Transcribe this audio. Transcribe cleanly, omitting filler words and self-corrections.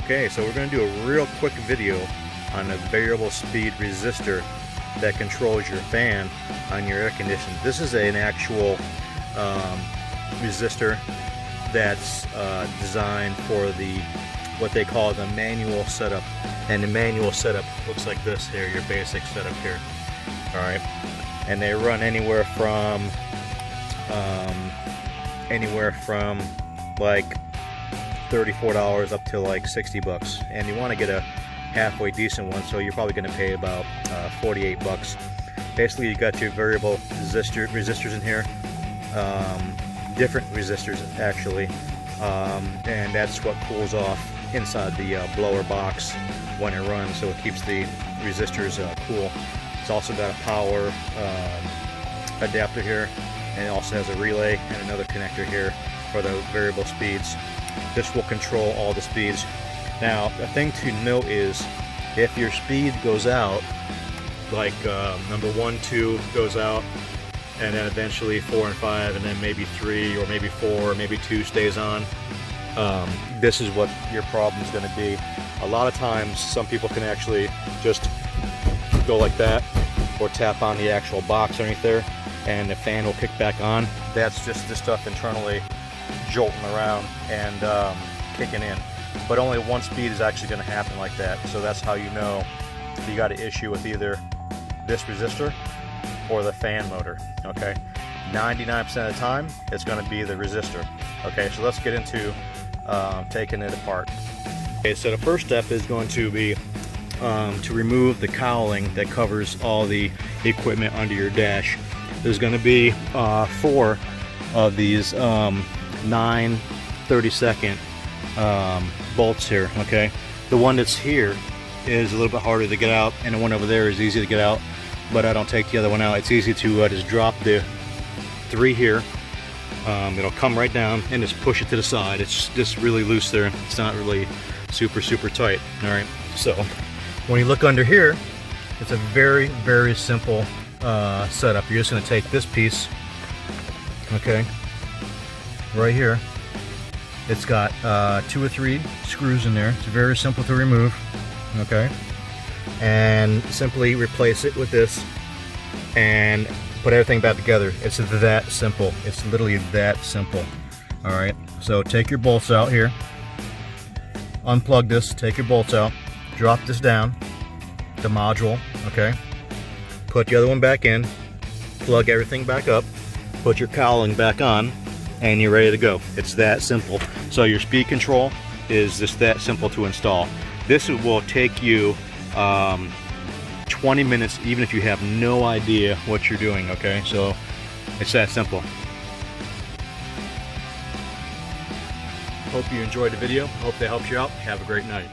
Okay, so we're going to do a real quick video on a variable speed resistor that controls your fan on your air conditioner. This is an actual resistor that's designed for the what they call the manual setup, and the manual setup looks like this here, your basic setup here. All right, and they run anywhere from like $34 up to like $60, and you want to get a halfway decent one, so you're probably going to pay about $48. Basically, you got your variable resistors in here, different resistors actually, and that's what cools off inside the blower box when it runs, so it keeps the resistors cool. It's also got a power adapter here, and it also has a relay and another connector here for the variable speeds. This will control all the speeds. Now, the thing to note is if your speed goes out, like number 1, 2 goes out, and then eventually 4 and 5, and then maybe 3 or maybe 4 or maybe 2 stays on, this is what your problem is going to be. A lot of times some people can actually just go like that or tap on the actual box underneath there and the fan will kick back on. That's just the stuff internally jolting around and kicking in. But only one speed is actually going to happen like that, so that's how you know you got an issue with either this resistor or the fan motor. Okay, 99% of the time it's going to be the resistor. Okay, so let's get into taking it apart. Okay, so the first step is going to be to remove the cowling that covers all the equipment under your dash. There's going to be 4 of these 9 32nd bolts here. Okay, the one that's here is a little bit harder to get out, and the one over there is easy to get out, but I don't take the other one out. It's easy to just drop the 3 here. It'll come right down and just push it to the side. It's just really loose there. It's not really super tight. All right, so when you look under here, it's a very simple setup. You're just going to take this piece, okay, right here. It's got 2 or 3 screws in there. It's very simple to remove, okay, and simply replace it with this and put everything back together. It's that simple. It's literally that simple. All right, so take your bolts out here, unplug this, take your bolts out, drop this down, the module, okay, put the other one back in, plug everything back up, put your cowling back on, and you're ready to go. It's that simple. So your speed control is just that simple to install. This will take you 20 minutes even if you have no idea what you're doing. Okay, so it's that simple. Hope you enjoyed the video. Hope that helps you out. Have a great night.